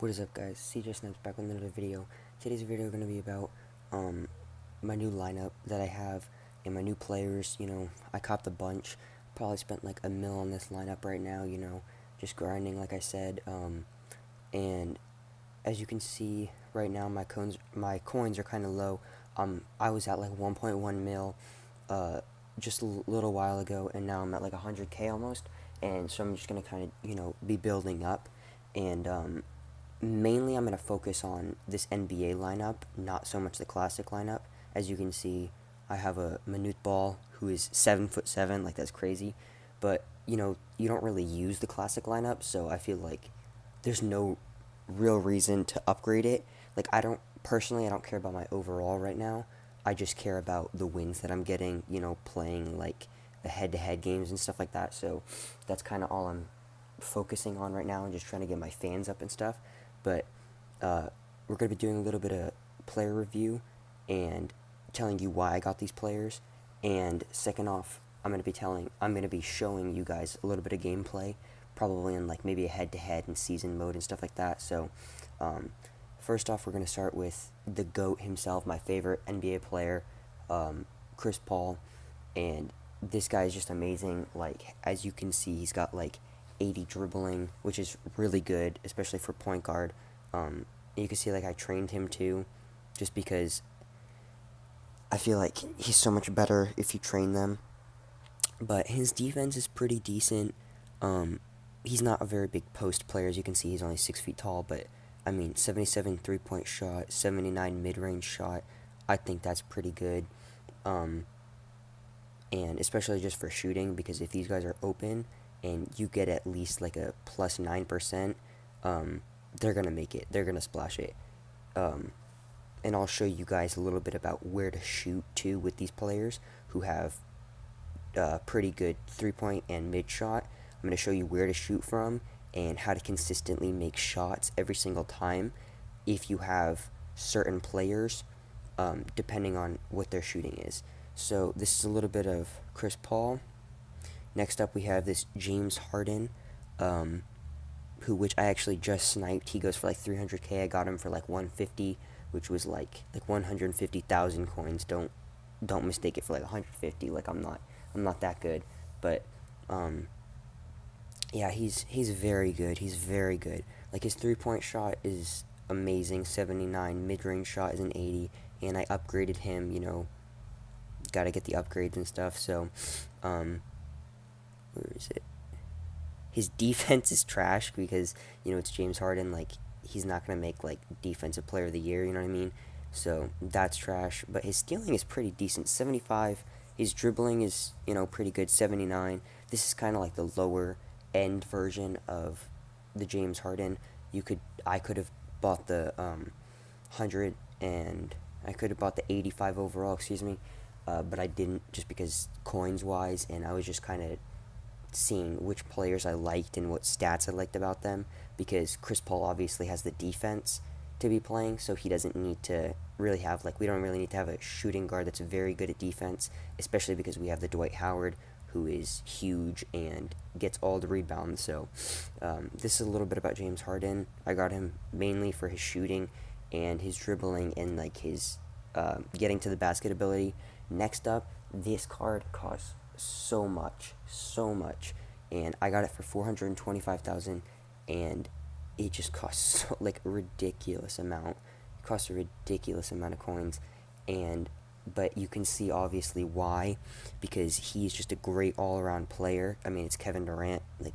What is up, guys? CJ Snipes back with another video. Today's video is going to be about my new lineup that I have and my new players. I copped a bunch. Probably spent like $1 on this lineup right now. Just grinding, like I said. And as you can see right now, my coins are kind of low. I was at like 1.1 mil just a little while ago, and now I'm at like 100K almost. And so I'm just gonna kind of be building up, and mainly I'm going to focus on this NBA lineup, not so much the classic lineup. As you can see, I have a Manute Ball who is 7'7", like that's crazy. But, you don't really use the classic lineup, so I feel like there's no real reason to upgrade it. Like, I don't care about my overall right now. I just care about the wins that I'm getting, playing like the head-to-head games and stuff like that. So that's kind of all I'm focusing on right now and just trying to get my fans up and stuff. But we're going to be doing a little bit of player review and telling you why I got these players. And second off, I'm going to be showing you guys a little bit of gameplay, probably in like maybe a head-to-head and season mode and stuff like that. So first off, we're going to start with the GOAT himself, my favorite NBA player, Chris Paul. And this guy is just amazing. Like, as you can see, he's got like 80 dribbling, which is really good, especially for point guard. You can see like I trained him too, just because I feel like he's so much better if you train them. But his defense is pretty decent. He's not a very big post player, as you can see. He's only 6 feet tall, but I mean, 77 3-point shot, 79 mid-range shot. I think that's pretty good. And especially just for shooting, because if these guys are open and you get at least like a plus 9%, they're going to make it. They're going to splash it. And I'll show you guys a little bit about where to shoot too with these players who have pretty good 3-point and mid shot. I'm going to show you where to shoot from and how to consistently make shots every single time if you have certain players, depending on what their shooting is. So this is a little bit of Chris Paul. Next up, we have this James Harden, which I actually just sniped. He goes for like 300K. I got him for like 150, which was like 150,000 coins. Don't mistake it for like 150. Like I'm not that good, but yeah, he's very good. He's very good. Like his 3-point shot is amazing, 79. Mid-range shot is an 80, and I upgraded him. Got to get the upgrades and stuff. So, where is it? His defense is trash because it's James Harden. Like, he's not gonna make like defensive player of the year. You know what I mean? So that's trash. But his stealing is pretty decent, 75. His dribbling is pretty good, 79. This is kind of like the lower end version of the James Harden. I could have bought the 100, and I could have bought the 85 overall. Excuse me. But I didn't, just because coins wise, and I was just kind of seeing which players I liked and what stats I liked about them, because Chris Paul obviously has the defense to be playing, so he doesn't need to really have, like, we don't really need to have a shooting guard that's very good at defense, especially because we have the Dwight Howard, who is huge and gets all the rebounds. So this is a little bit about James Harden. I got him mainly for his shooting and his dribbling and like his getting to the basket ability. Next up, this card costs so much, and I got it for 425,000, and it just costs like a ridiculous amount. It costs a ridiculous amount of coins, but you can see obviously why, because he's just a great all-around player. I mean, it's Kevin Durant. Like,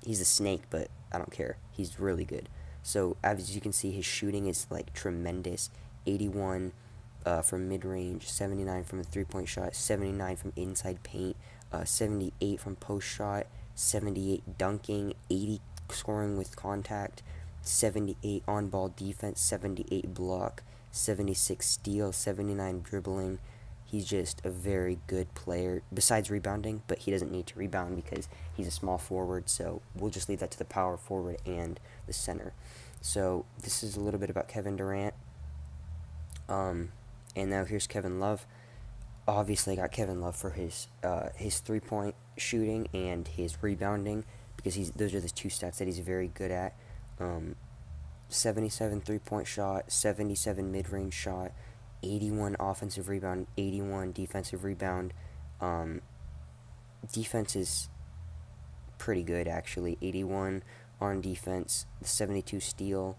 he's a snake, but I don't care. He's really good. So as you can see, his shooting is like tremendous. 81 from mid-range, 79 from the 3-point shot, 79 from inside paint, 78 from post shot, 78 dunking, 80 scoring with contact, 78 on-ball defense, 78 block, 76 steal, 79 dribbling. He's just a very good player, besides rebounding, but he doesn't need to rebound because he's a small forward, so we'll just leave that to the power forward and the center. So this is a little bit about Kevin Durant. And now here's Kevin Love. Obviously, I got Kevin Love for his 3-point shooting and his rebounding, because those are the two stats that he's very good at. 77 3-point shot, 77 mid-range shot, 81 offensive rebound, 81 defensive rebound. Um, Defense is pretty good actually. 81 on defense, 72 steal,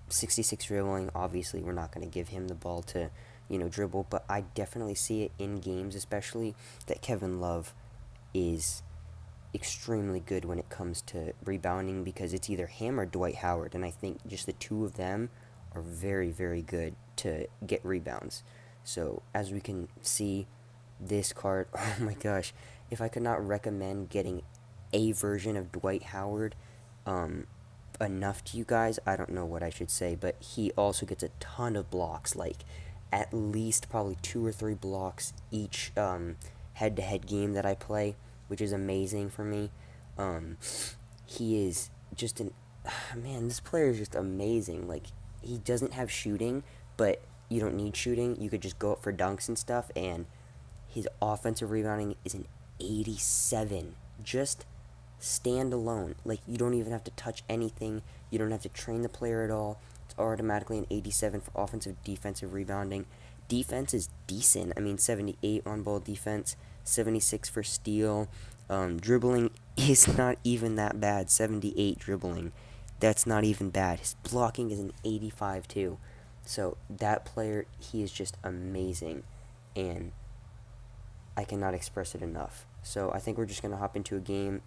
66 dribbling. Obviously, we're not going to give him the ball to, dribble, but I definitely see it in games, especially that Kevin Love is extremely good when it comes to rebounding because it's either him or Dwight Howard, and I think just the two of them are very, very good to get rebounds. So, as we can see, this card, oh my gosh, if I could not recommend getting a version of Dwight Howard um, enough to you guys, I don't know what I should say, but he also gets a ton of blocks, like at least probably 2 or 3 blocks each head-to-head game that I play, which is amazing for me. Um, he is just an man. This player is just amazing. Like he doesn't have shooting, but you don't need shooting. You could just go up for dunks and stuff, and his offensive rebounding is an 87. Just stand alone. Like you don't even have to touch anything. You don't have to train the player at all. It's automatically an 87 for offensive defensive rebounding. Defense is decent. I mean, 78 on ball defense, 76 for steal. Dribbling is not even that bad. 78 dribbling. That's not even bad. His blocking is an 85 too. So that player, he is just amazing. And I cannot express it enough. So I think we're just going to hop into a game.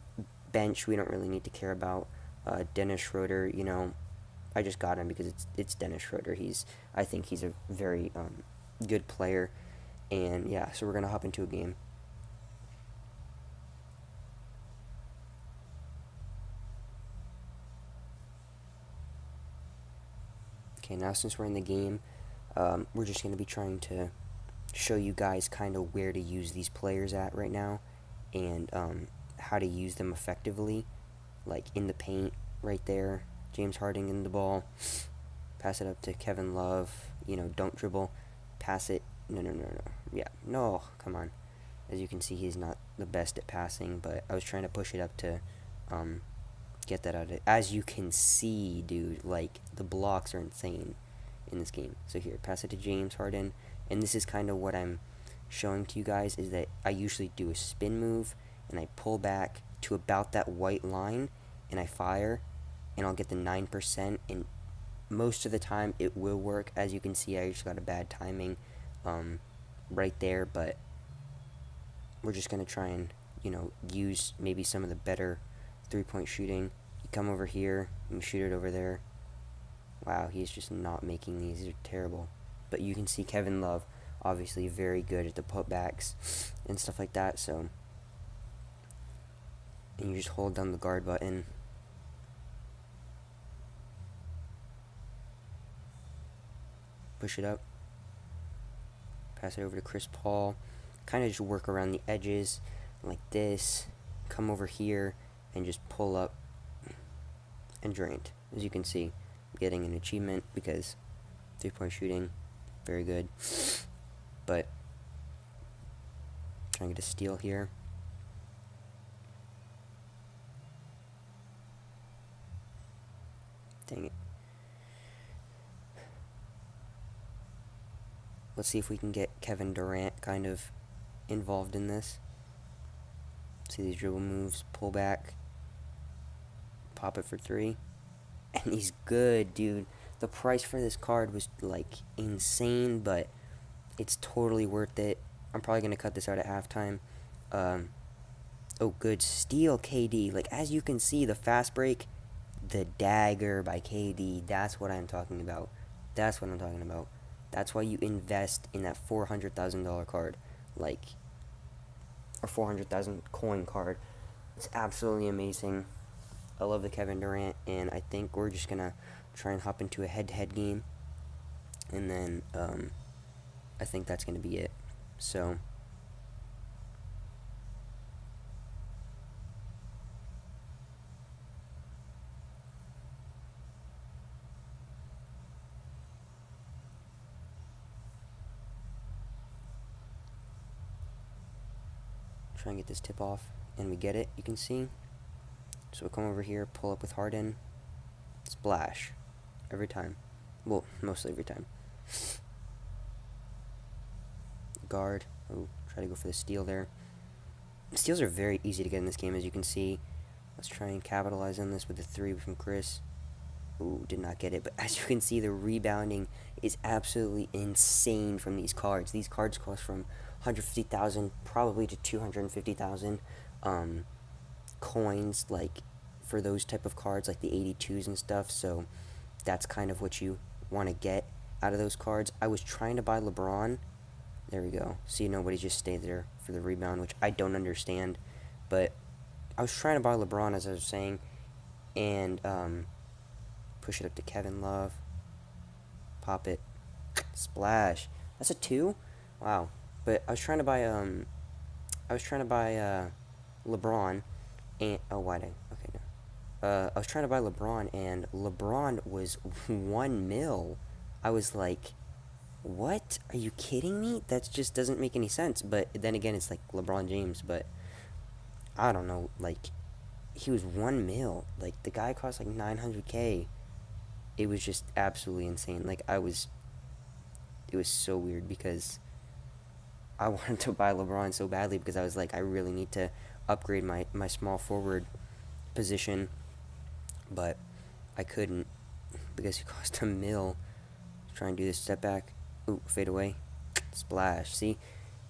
Bench, we don't really need to care about. Dennis Schroeder, I just got him because it's Dennis Schroeder. I think he's a very good player. And yeah, so we're going to hop into a game. Okay, now since we're in the game, we're just going to be trying to show you guys kind of where to use these players at right now and how to use them effectively, like in the paint right there. James Harden in the ball, pass it up to Kevin Love, don't dribble, pass it, no, come on. As you can see, he's not the best at passing, but I was trying to push it up to get that out of it. As you can see, dude, like, the blocks are insane in this game. So here, pass it to James Harden, and this is kind of what I'm showing to you guys, is that I usually do a spin move, and I pull back to about that white line, and I fire, and I'll get the 9%, and most of the time it will work. As you can see, I just got a bad timing right there, but we're just going to try and, use maybe some of the better three-point shooting. You come over here, you shoot it over there. Wow, he's just not making these. These are terrible. But you can see Kevin Love, obviously very good at the putbacks and stuff like that, so. And you just hold down the guard button. Push it up. Pass it over to Chris Paul. Kind of just work around the edges like this. Come over here and just pull up and drained. As you can see, I'm getting an achievement because three-point shooting, very good. But trying to get a steal here. Dang it. Let's see if we can get Kevin Durant kind of involved in this. See these dribble moves, pull back, pop it for three, and he's good, dude. The price for this card was like insane, but it's totally worth it. I'm probably gonna cut this out at halftime. Oh, good steal, KD. Like, as you can see, the fast break, the dagger by KD. That's what I'm talking about. That's what I'm talking about. That's why you invest in that $400,000 card, like, or 400,000 coin card. It's absolutely amazing. I love the Kevin Durant, and I think we're just gonna try and hop into a head-to-head game, and then I think that's gonna be it. So. Try and get this tip off, and we get it, you can see. So we'll come over here, pull up with Harden, splash. every time. Well, mostly every time. Guard. Oh, try to go for the steal there. Steals are very easy to get in this game, as you can see. Let's try and capitalize on this with the 3 from Chris. Ooh, did not get it. But as you can see, the rebounding is absolutely insane from these cards. These cards cost from 150,000 probably to 250,000 coins, like for those type of cards, like the 82s and stuff. So that's kind of what you want to get out of those cards. I was trying to buy LeBron. There we go. See, nobody just stayed there for the rebound, which I don't understand. But I was trying to buy LeBron, as I was saying, and push it up to Kevin Love. Pop it. Splash. That's a 2? Wow. But I was trying to buy LeBron, and oh, why did I? Okay, no. I was trying to buy LeBron, and LeBron was 1 mil. I was like, what? Are you kidding me? That just doesn't make any sense. But then again, it's like LeBron James, but I don't know, like, he was 1 mil. Like, the guy cost like 900K. It was just absolutely insane. Like, it was so weird because I wanted to buy LeBron so badly because I was like, I really need to upgrade my small forward position, but I couldn't because he cost 1 mil. Try and do this step back. Ooh, fade away. Splash. See?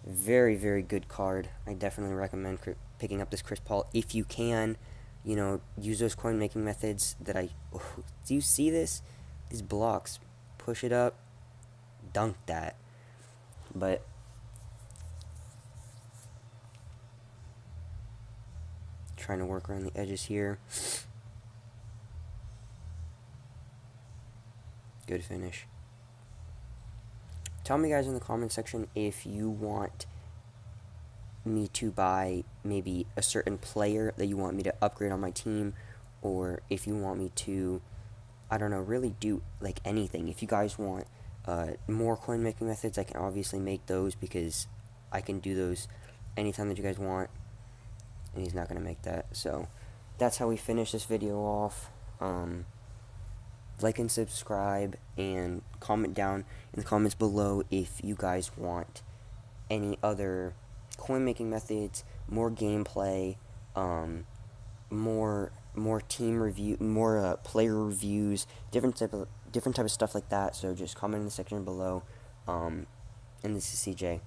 Very, very good card. I definitely recommend picking up this Chris Paul if you can. You know, use those coin making methods that I... Oh, do you see this? These blocks. Push it up. Dunk that. But... trying to work around the edges here. Good finish. Tell me, guys, in the comment section if you want me to buy maybe a certain player that you want me to upgrade on my team, or if you want me to, I don't know, really do like anything. If you guys want more coin making methods, I can obviously make those because I can do those anytime that you guys want, and he's not going to make that. So that's how we finish this video off. Like and subscribe, and comment down in the comments below if you guys want any other coin making methods, more gameplay, more team review, more player reviews, different type of stuff like that. So just comment in the section below. And this is CJ.